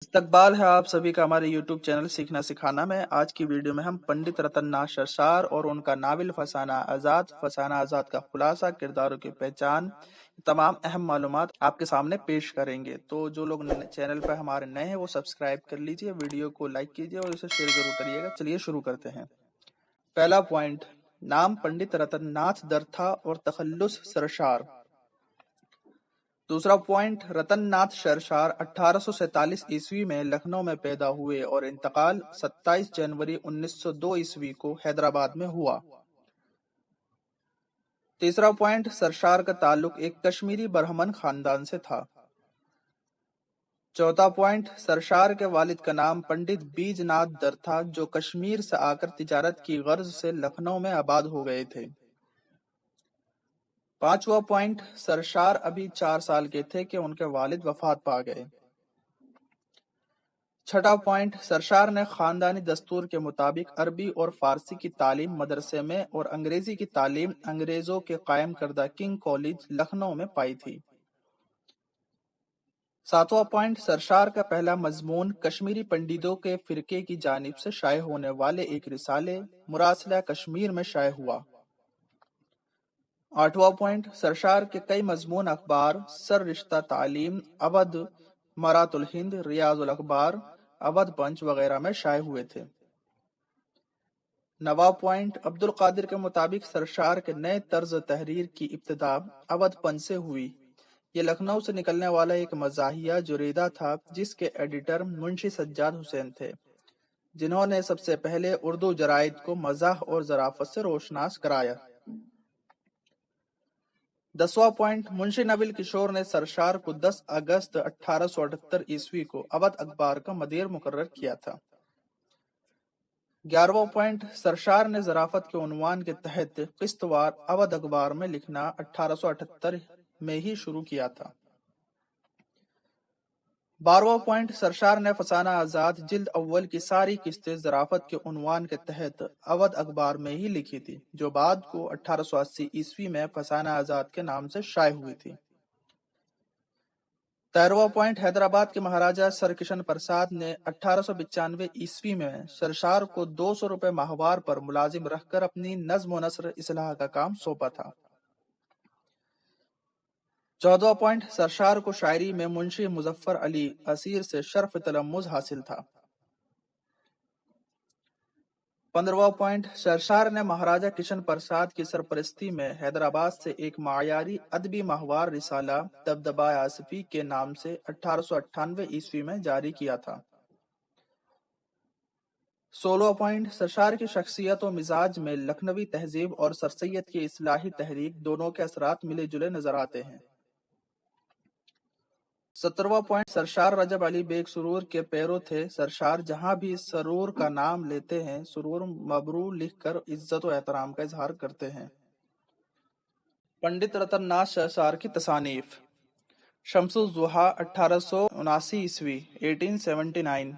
इस्तकबाल है आप सभी का हमारे YouTube चैनल सीखना सिखाना में। आज की वीडियो में हम पंडित रतन नाथ शरशार और उनका नावल फसाना आजाद का खुलासा, किरदारों की पहचान, तमाम अहम मालूमात आपके सामने पेश करेंगे। तो जो लोग चैनल पर हमारे नए हैं वो सब्सक्राइब कर लीजिए, वीडियो को लाइक कीजिए और इसे शेयर जरूर करिएगा। चलिए शुरू करते हैं। पहला पॉइंट, नाम पंडित रतन नाथ दर था और तखल्लुस सरशार। दूसरा पॉइंट, रतन नाथ शरशार 1847 ईस्वी में लखनऊ में पैदा हुए और इंतकाल 27 जनवरी 1902 ईस्वी को हैदराबाद में हुआ। तीसरा पॉइंट, सरशार का ताल्लुक एक कश्मीरी ब्राह्मण खानदान से था। चौथा पॉइंट, सरशार के वालिद का नाम पंडित बीजनाथ दर था, जो कश्मीर से आकर तिजारत की गर्ज से लखनऊ में आबाद हो गए थे। पांचवा पॉइंट, सरशार अभी 4 साल के थे कि उनके वालिद वफात पा गए। छठा पॉइंट, सरशार ने खानदानी दस्तूर के मुताबिक अरबी और फारसी की तालीम मदरसे में और अंग्रेजी की तालीम अंग्रेजों के कायम करदा किंग कॉलेज लखनऊ में पाई थी। सातवां पॉइंट, सरशार का पहला मजमून कश्मीरी पंडितों के फिरके की जानिब से शाये होने वाले एक रिसाले मुरासिला कश्मीर में शाये हुआ। आठवां पॉइंट, सरशार के कई मजमून अखबार सर रिश्ता तालीम, अवध, मरातुल हिंद, रियाजुल अखबार, अवध पंच वगैरह में शाये हुए थे। नवा पॉइंट, अब्दुल कादिर के मुताबिक सरशार के नए तर्ज तहरीर की इब्तिदा अवध पंच से हुई। ये लखनऊ से निकलने वाला एक मजाहिया जुरीदा था, जिसके एडिटर मुंशी सज्जाद हुसैन थे, जिन्होंने सबसे पहले उर्दू जराइद को मजाह और जराफत से रोशनास कराया। 10वां पॉइंट, मुंशी नबिल किशोर ने सरशार को 10 अगस्त 1878 ईस्वी को अवध अखबार का मदीर मुकर्रर किया था। 11वां पॉइंट, सरशार ने जराफत के उन्वान के तहत किस्तवार अवध अखबार में लिखना 1878 में ही शुरू किया था। 12वां पॉइंट, सरशार ने फसाना आजाद जिल्द अव्वल की सारी किस्तें जराफत के उन्वान के तहत अवध अखबार में ही लिखी थी, जो बाद को 1880 ईस्वी में फसाना आजाद के नाम से शाये हुई थी। 13वां पॉइंट, हैदराबाद के महाराजा सर किशन प्रसाद ने 1895 ईस्वी में सरशार को 200 रुपए माहवार पर मुलाजिम रखकर अपनी नज्म व नस्र इस्लाह का काम सौंपा था। 14वां पॉइंट, सरशार को शायरी में मुंशी मुजफ्फर अली असीर से शर्फ तलम्मुज हासिल था। 15वां पॉइंट, सरशार ने महाराजा किशन प्रसाद की सरपरस्ती में हैदराबाद से एक मायारी अदबी माहवार रिसाला दबदबा आसिफी के नाम से 1898 ईस्वी में जारी किया था। 16वां पॉइंट, सरशार की शख्सियत और मिजाज में लखनवी तहजीब और सरसैयद की इस्लाही तहरीक दोनों के असरात मिले जुले नजर आते हैं। 17वां पॉइंट, सरशार रजब अली बेग सुरूर के पैरों थे। सरशार जहां भी सरूर का नाम लेते हैं, सुरूर मबरू लिखकर इज्जत और एहतराम का इजहार करते हैं। पंडित रतन नाथ शरशार की तसानीफ। शम्सुज ज़ुहा 1879 ईस्वी 1879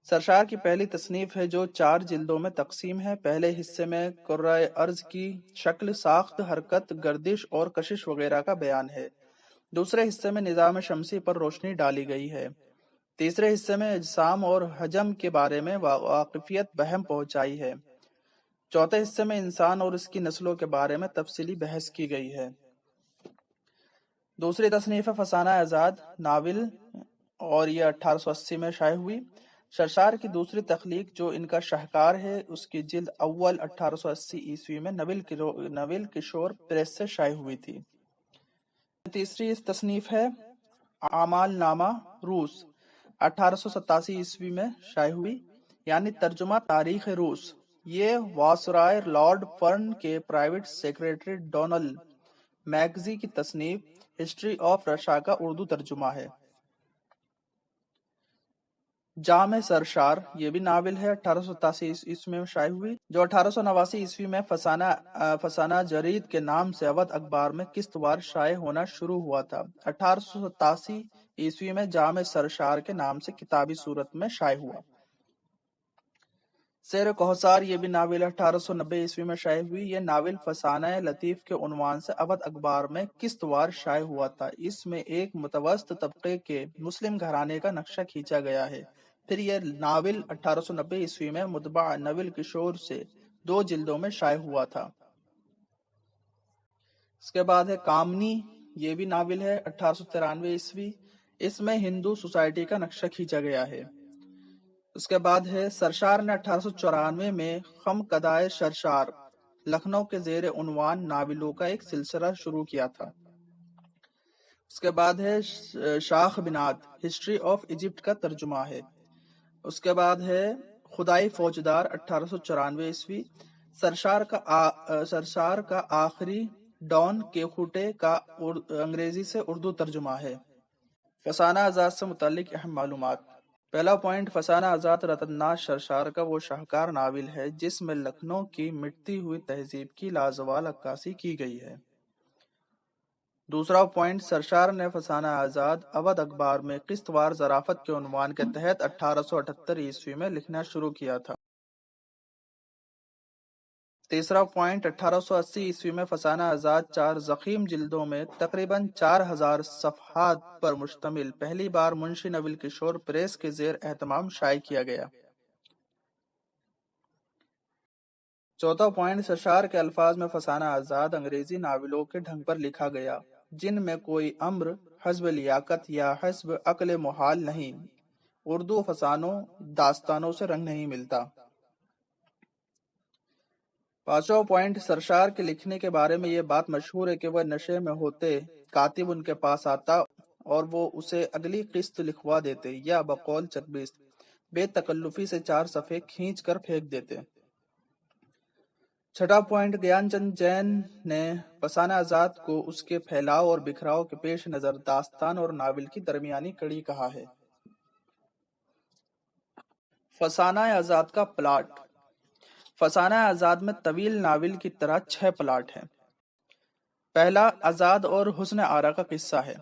सरशार की पहली तसनीफ है, जो 4 जिल्दों में तकसीम है। पहले हिस्से में कुर्राए अर्ज की शक्ल, साख्त, हरकत, गर्दिश और कशिश वगैरह का बयान है। दूसरे हिस्से में निज़ाम शमसी पर रोशनी डाली गई है। तीसरे हिस्से में अजसाम और हजम के बारे में वाकिफियत बहम पहुंचाई है। चौथे हिस्से में इंसान और इसकी नस्लों के बारे में तफसीली बहस की गई है। दूसरी तसनीफ है फसाना आजाद नाविल, और यह 1880 में शाये हुई। सरशार की दूसरी तख्लीक, जो इनका शाहकार है, उसकी जिल्द अव्वल 1880 ईस्वी में नविल किशोर प्रेस से शाये हुई थी। तीसरी तसनीफ है आमाल नामा रूस, 1887 ईस्वी में शाये हुई, यानी तर्जुमा तारीख रूस। ये वासराय लॉर्ड फर्न के प्राइवेट सेक्रेटरी डोनाल्ड मैगजी की तसनीफ हिस्ट्री ऑफ रशिया का उर्दू तर्जुमा है। जामे सरशार, ये भी नावल है, 1887 ईस्वी में शाये हुई, जो 1889 ईस्वी में फसाना जरीद के नाम से अवध अखबार में किस्तवार शाये होना शुरू हुआ था। 1887 ईस्वी में जामे सरशार के नाम से किताबी सूरत में शाये हुआ। शेर कोहसार ये भी नावल 1890 ईस्वी में शाये हुई। ये नावल फसाना लतीफ के उन्वान से अवध अखबार में किस्तवार शाये हुआ था। इसमें एक मुतवस्त तबके के मुस्लिम घराने का नक्शा खींचा गया है। फिर यह नावल 1890 ईस्वी में मुतबा नवल किशोर से 2 जिल्दों में शाये हुआ था। इसके बाद है कामनी, ये भी नावल है 1893 ईस्वी। इसमें हिंदू सोसाइटी का नक्शा खींचा गया है। उसके बाद है सरशार ने 1894 में खम कदाए सरशार लखनऊ के जेर उन्वान नाविलों का एक सिलसिला शुरू किया था। उसके बाद है शाख बिनाद, हिस्ट्री ऑफ इजिप्ट का तर्जुमा है। उसके बाद है खुदाई फौजदार 1894 ईस्वी। सरशार का आखिरी डॉन केखुटे का अंग्रेजी से उर्दू तर्जुमा है। फसाना आजाद से मुतालिक अहम मालूमात। पहला पॉइंट, फसाना आजाद रतननाथ सरशार का वो शाहकार नावल है जिसमें लखनऊ की मिटती हुई तहजीब की लाजवाल अक्कासी की गई है। दूसरा पॉइंट, सरशार ने फसाना आजाद अवध अखबार में किस्तवार ज़राफत के उन्वान के तहत 1878 ईस्वी में लिखना शुरू किया था। तीसरा पॉइंट, 1880 ईस्वी में फसाना आजाद 4 ज़ख़ीम जिल्दों में तकरीबन 4000 सफ़हात पर मुश्तमिल पहली बार मुंशी नवल किशोर प्रेस के ज़ेर एहतमाम शाये किया गया। चौथा पॉइंट, सरशार के अल्फाज में फसाना आजाद अंग्रेजी नावलों के ढंग पर लिखा गया जिनमें कोई अम्र हस्ब लियाकत या हस्ब अक्ल मुहाल नहीं। उर्दू फसानों दास्तानों से रंग नहीं मिलता। पांचवा पॉइंट, सरशार के लिखने के बारे में ये बात मशहूर है कि वह नशे में होते कातिब उनके पास आता और वो उसे अगली किस्त लिखवा देते या बकौल चकबिस्त बेतकल्लुफी से 4 सफ़े खींच कर फेंक देते। छठा पॉइंट, ज्ञानचंद जैन ने फसाना आजाद को उसके फैलाव और बिखराव के पेश नज़र दास्तान और नावल की दरमियानी कड़ी कहा है। फसाना आजाद का प्लाट। फसाना आजाद में तवील नावल की तरह 6 प्लाट हैं। पहला, आजाद और हुस्न आरा का किस्सा है।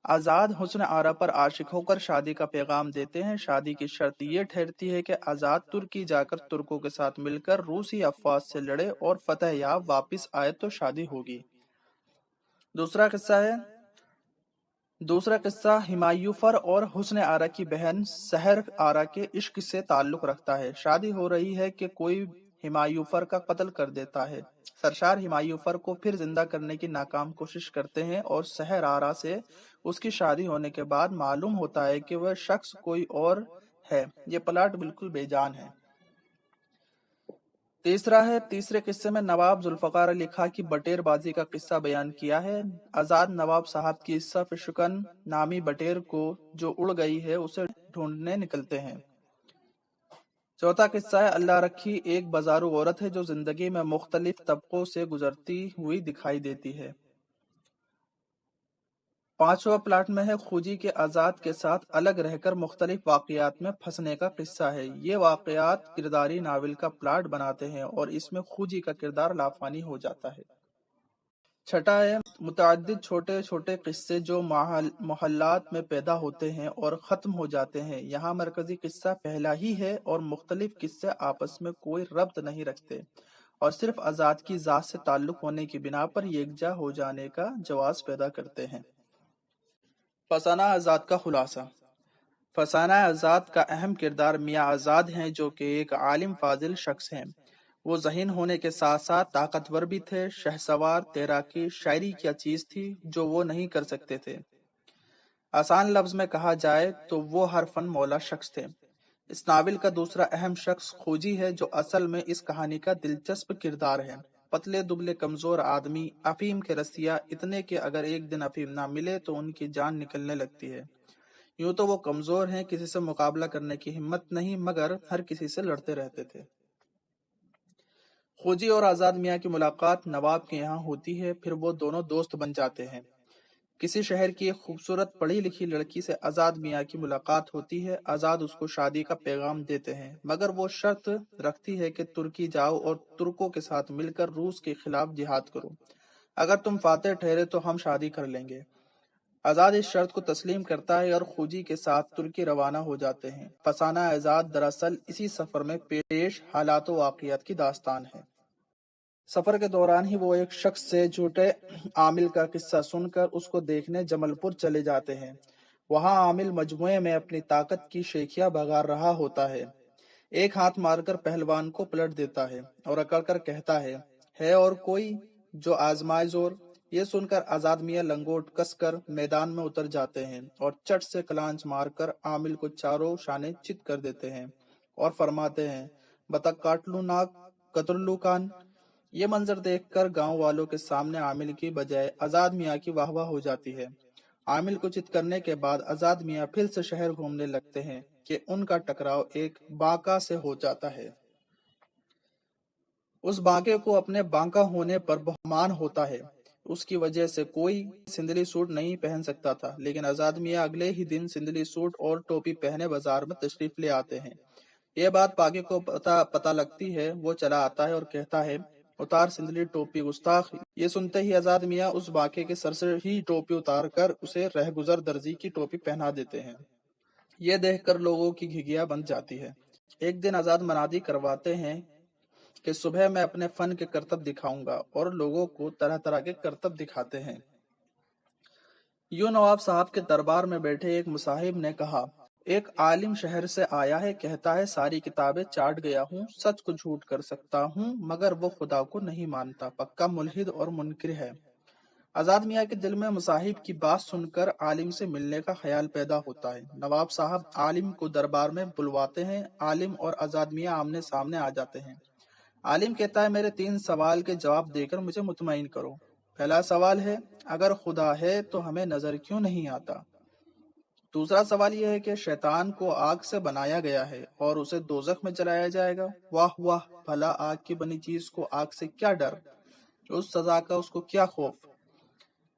आजाद हुस्न आरा पर आशिक होकर शादी का पैगाम देते हैं। शादी की शर्त ये ठहरती है कि आजाद तुर्की जाकर तुर्कों के साथ मिलकर रूसी अफवाज से लड़े और फतह याब वापिस आए तो शादी होगी। दूसरा किस्सा हिमायूफर और हुस्न आरा की बहन सहर आरा के इश्क से ताल्लुक रखता है। शादी हो रही है कि कोई हिमायूफर का कत्ल कर देता है। सरशार हिमायूफर को फिर जिंदा करने की नाकाम कोशिश करते हैं और सहर आरा से उसकी शादी होने के बाद मालूम होता है कि वह शख्स कोई और है। ये प्लाट बिल्कुल बेजान है। तीसरे किस्से में नवाब जुल्फकार अली खां की बटेरबाजी का किस्सा बयान किया है। आजाद नवाब साहब की सफ़-ए-शुकन नामी बटेर को जो उड़ गई है उसे ढूंढने निकलते हैं। चौथा किस्सा है अल्लाह रखी, एक बाजारू औरत है जो जिंदगी में मुख्तलिफ तबकों से गुजरती हुई दिखाई देती है। पांचवा प्लाट में है खूजी के आजाद के साथ अलग रहकर मुख्तलिफ वाकयात में फंसने का किस्सा है। ये वाकयात किरदारी नावल का प्लाट बनाते हैं और इसमें खूजी का किरदार लाफानी हो जाता है। छठा है मुतअद्दिद छोटे छोटे किस्से जो मोहल्लात में पैदा होते हैं और ख़त्म हो जाते हैं। यहाँ मरकजी किस्सा पहला ही है और मुख्तलिफ किस्से आपस में कोई रब्त नहीं रखते और सिर्फ आज़ाद की ज़ात से ताल्लुक़ होने की बिना पर यकजा हो जाने का जवाज़ पैदा करते हैं। फसाना आज़ाद का खुलासा। फसाना आज़ाद का अहम किरदार मियाँ आज़ाद हैं जो कि एक आलिम फाजिल शख्स हैं। वो ज़हीन होने के साथ साथ ताकतवर भी थे। शहसवार, तैराकी, शायरी क्या चीज़ थी जो वो नहीं कर सकते थे। आसान लफ्ज़ में कहा जाए तो वो हर फन मौला शख्स थे। इस नावल का दूसरा अहम शख्स खोजी है जो असल में इस कहानी का दिलचस्प किरदार है। पतले दुबले कमज़ोर आदमी, अफीम के रसिया, इतने कि अगर एक दिन अफीम ना मिले तो उनकी जान निकलने लगती है। यूं तो वो कमज़ोर हैं, किसी से मुकाबला करने की हिम्मत नहीं, मगर हर किसी से लड़ते रहते थे। खोजी और आज़ाद मियाँ की मुलाकात नवाब के यहाँ होती है। फिर वो दोनों दोस्त बन जाते हैं। किसी शहर की एक खूबसूरत पढ़ी लिखी लड़की से आज़ाद मियाँ की मुलाकात होती है। आज़ाद उसको शादी का पैगाम देते हैं, मगर वो शर्त रखती है कि तुर्की जाओ और तुर्कों के साथ मिलकर रूस के खिलाफ जिहाद करो। अगर तुम फातेह ठहरे तो हम शादी कर लेंगे। آزاد اس شرط کو تسلیم کرتا ہے اور خوجی کے ساتھ ترکی روانہ ہو جاتے ہیں۔ فسانہ آزاد دراصل اسی سفر میں پیش حالات و واقعات کی داستان ہے۔ سفر کے دوران ہی وہ ایک شخص سے جھوٹے عامل کا قصہ سن کر اس کو دیکھنے جمل پور چلے جاتے ہیں۔ وہاں عامل مجموعے میں اپنی طاقت کی شیخیاں بگار رہا ہوتا ہے۔ ایک ہاتھ مار کر پہلوان کو پلٹ دیتا ہے اور اکڑ کر کہتا ہے اور کوئی جو آزمائے زور؟ یہ سن کر آزاد میاں لنگوٹ کس کر میدان میں اتر جاتے ہیں اور چٹ سے کلانچ مار کر عامل کو چاروں شانے چت کر دیتے ہیں اور فرماتے ہیں بتا کاٹ لوں ناک قتل لوں کان۔ یہ منظر دیکھ کر گاؤں والوں کے سامنے عامل کی بجائے آزاد میاں کی واہ واہ ہو جاتی ہے۔ عامل کو چت کرنے کے بعد آزاد میاں پھر سے شہر گھومنے لگتے ہیں کہ ان کا ٹکراؤ ایک بانکا سے ہو جاتا ہے۔ اس بانکے کو اپنے بانکا ہونے پر بہمان ہوتا ہے۔ اس کی وجہ سے کوئی سندلی سوٹ نہیں پہن سکتا تھا، لیکن آزاد میاں اگلے ہی دن سندلی سوٹ اور ٹوپی پہنے بازار میں تشریف لے آتے ہیں۔ یہ بات باغے کو پتہ لگتی ہے، وہ چلا آتا ہے اور کہتا ہے اتار سندلی ٹوپی گستاخ۔ یہ سنتے ہی آزاد میاں اس باغے کے سر سے ہی ٹوپی اتار کر اسے رہگزر درزی کی ٹوپی پہنا دیتے ہیں۔ یہ دیکھ کر لوگوں کی گھگیا بن جاتی ہے۔ ایک دن آزاد منادی کرواتے ہیں کہ صبح میں اپنے فن کے کرتب دکھاؤں گا، اور لوگوں کو طرح طرح کے کرتب دکھاتے ہیں۔ یوں نواب صاحب کے دربار میں بیٹھے ایک مصاحب نے کہا ایک عالم شہر سے آیا ہے، کہتا ہے ساری کتابیں چاٹ گیا ہوں، سچ کو جھوٹ کر سکتا ہوں، مگر وہ خدا کو نہیں مانتا، پکا ملحد اور منکر ہے۔ آزاد میاں کے دل میں مصاحب کی بات سن کر عالم سے ملنے کا خیال پیدا ہوتا ہے۔ نواب صاحب عالم کو دربار میں بلواتے ہیں۔ عالم اور آزاد میاں آمنے سامنے آ جاتے ہیں۔ عالم کہتا ہے میرے 3 سوال کے جواب دے کر مجھے مطمئن کرو۔ پہلا سوال ہے اگر خدا ہے تو ہمیں نظر کیوں نہیں آتا؟ دوسرا سوال یہ ہے کہ شیطان کو آگ سے بنایا گیا ہے اور اسے دوزخ میں جلایا جائے گا۔ واہ واہ، بھلا آگ کی بنی چیز کو آگ سے کیا ڈر، اس سزا کا اس کو کیا خوف؟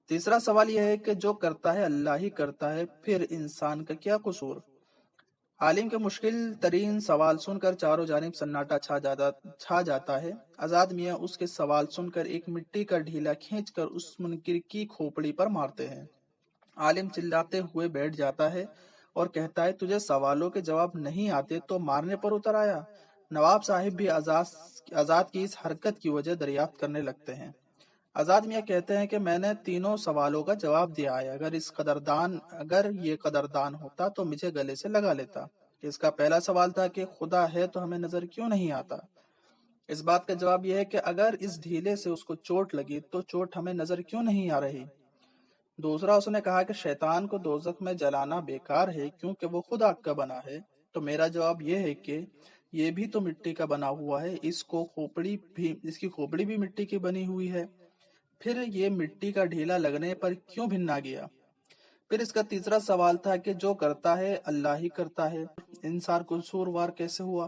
تیسرا سوال یہ ہے کہ جو کرتا ہے اللہ ہی کرتا ہے، پھر انسان کا کیا قصور؟ عالم کے مشکل ترین سوال سن کر چاروں جانب سناٹا چھا جاتا ہے۔ آزاد میاں اس کے سوال سن کر ایک مٹی کا ڈھیلا کھینچ کر اس منکر کی کھوپڑی پر مارتے ہیں۔ عالم چلاتے ہوئے بیٹھ جاتا ہے اور کہتا ہے تجھے سوالوں کے جواب نہیں آتے تو مارنے پر اتر آیا؟ نواب صاحب بھی آزاد کی اس حرکت کی وجہ دریافت کرنے لگتے ہیں۔ آزاد میاں کہتے ہیں کہ میں نے تینوں سوالوں کا جواب دیا ہے، اگر یہ قدردان ہوتا تو مجھے گلے سے لگا لیتا۔ اس کا پہلا سوال تھا کہ خدا ہے تو ہمیں نظر کیوں نہیں آتا؟ اس بات کا جواب یہ ہے کہ اگر اس ڈھیلے سے اس کو چوٹ لگی تو چوٹ ہمیں نظر کیوں نہیں آ رہی؟ دوسرا اس نے کہا کہ شیطان کو دوزخ میں جلانا بیکار ہے کیونکہ وہ خود آگ کا بنا ہے۔ تو میرا جواب یہ ہے کہ یہ بھی تو مٹی کا بنا ہوا ہے، اس کی کھوپڑی بھی مٹی کی بنی ہوئی ہے، پھر یہ مٹی کا ڈھیلا لگنے پر کیوں بھن نہ گیا؟ پھر اس کا تیسرا سوال تھا کہ جو کرتا ہے اللہ ہی کرتا ہے، انسان قصوروار کیسے ہوا؟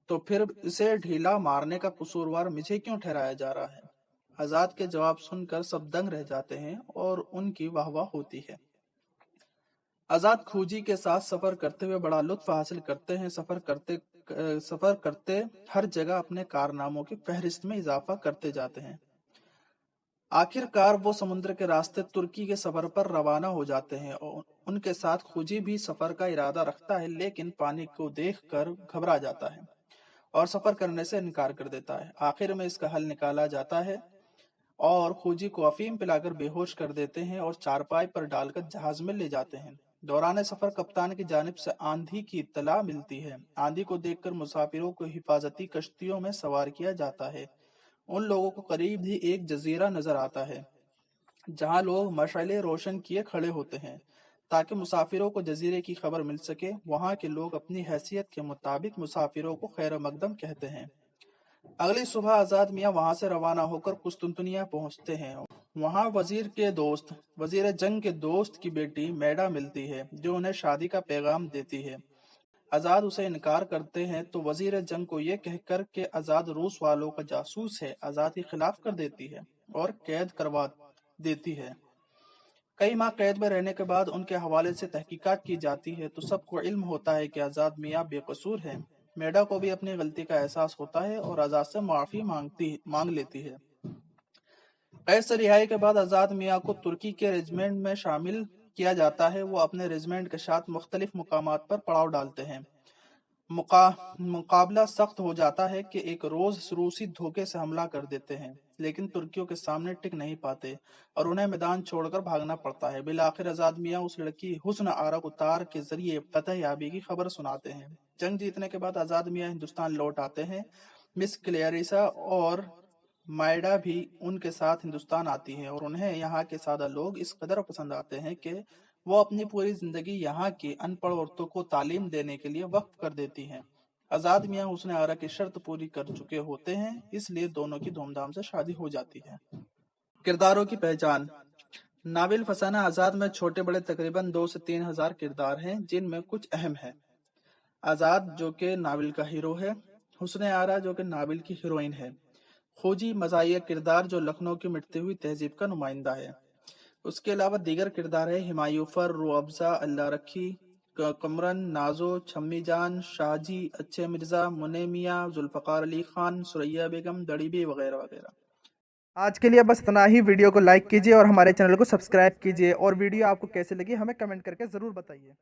تو پھر اسے ڈھیلا مارنے کا قصوروار مجھے کیوں ٹھہرایا جا رہا ہے؟ آزاد کے جواب سن کر سب دنگ رہ جاتے ہیں اور ان کی واہ واہ ہوتی ہے۔ آزاد کھوجی کے ساتھ سفر کرتے ہوئے بڑا لطف حاصل کرتے ہیں۔ سفر کرتے ہر جگہ اپنے کارناموں کی فہرست میں اضافہ کرتے جاتے ہیں۔ آخر کار وہ سمندر کے راستے ترکی کے سفر پر روانہ ہو جاتے ہیں اور ان کے ساتھ کھوجی بھی سفر کا ارادہ رکھتا ہے، لیکن پانی کو دیکھ کر گھبرا جاتا ہے اور سفر کرنے سے انکار کر دیتا ہے۔ آخر میں اس کا حل نکالا جاتا ہے اور کھوجی کو افیم پلا کر بے ہوش کر دیتے ہیں اور چارپائی پر ڈال کر جہاز میں لے جاتے ہیں۔ دوران سفر کپتان کی جانب سے آندھی کی اطلاع ملتی ہے۔ آندھی کو دیکھ کر مسافروں کو حفاظتی کشتیوں میں سوار کیا جاتا ہے۔ ان لوگوں کو قریب ہی ایک جزیرہ نظر آتا ہے جہاں لوگ مشعلیں روشن کیے کھڑے ہوتے ہیں تاکہ مسافروں کو جزیرے کی خبر مل سکے۔ وہاں کے لوگ اپنی حیثیت کے مطابق مسافروں کو خیر مقدم کہتے ہیں۔ اگلی صبح آزاد میاں وہاں سے روانہ ہو کر قسطنطنیہ پہنچتے ہیں۔ وہاں وزیر جنگ کے دوست کی بیٹی میڈا ملتی ہے جو انہیں شادی کا پیغام دیتی ہے۔ آزاد اسے انکار کرتے ہیں تو وزیر جنگ کو یہ کہہ کر کہ آزاد روس والوں کا جاسوس ہے، آزاد کے خلاف کر دیتی ہے اور قید کروا دیتی ہے۔ کئی ماہ قید میں رہنے کے بعد ان کے حوالے سے تحقیقات کی جاتی ہے تو سب کو علم ہوتا ہے کہ آزاد میاں بے قصور ہے۔ میڈا کو بھی اپنی غلطی کا احساس ہوتا ہے اور آزاد سے معافی مانگ لیتی ہے۔ कैद से रिहाई के बाद आज़ाद मियाँ को तुर्की के रेजिमेंट में शामिल किया जाता है। वो अपने रेजिमेंट के साथ मुख्तलिफ मुकामात पर पड़ाव डालते हैं। मुकाबला सख्त हो जाता है कि एक रोज रूसी धोखे से हमला कर देते हैं, लेकिन तुर्कियों के सामने टिक नहीं पाते और उन्हें मैदान छोड़कर भागना पड़ता है। बिलाखिर आजाद मियाँ उस लड़की हुस्न आरा उतार के जरिए फतह याबी की खबर सुनाते हैं। जंग जीतने के बाद आजाद मियाँ हिंदुस्तान लौट आते हैं। मिस क्लेरिसा और मायडा भी उनके साथ हिंदुस्तान आती है और उन्हें यहाँ के सादा लोग इस कदर पसंद आते हैं कि वो अपनी पूरी जिंदगी यहाँ की अनपढ़ औरतों को तालीम देने के लिए वक्फ कर देती हैं। आजाद मियाँ हुस्न आरा की शर्त पूरी कर चुके होते हैं, इसलिए दोनों की धूमधाम से शादी हो जाती है। किरदारों की पहचान। नाविल फसाना आजाद में छोटे बड़े तकरीबन 2 से 3 हजार किरदार हैं, जिनमें कुछ अहम है। आजाद जो कि नाविल का हीरो है, हुस्न आरा जो कि नाविल की हीरोइन है, खोजी मज़ाहिया किरदार जो लखनऊ की मिटती हुई तहजीब का नुमाइंदा है। उसके अलावा दीगर किरदार है हिमायूं फर, रुअफ़ज़ा, अल्लाह रखी, कमरन, नाजो, छम्मी जान, शाहजी, अच्छे मिर्जा, मुने मियाँ, जुल्फ़कार अली खान, सुरैया बेगम, दड़ीबी वगैरह वगैरह। आज के लिए बस इतना ही। वीडियो को लाइक कीजिए और हमारे चैनल को सब्सक्राइब कीजिए, और वीडियो आपको कैसे लगी हमें कमेंट करके ज़रूर बताइए।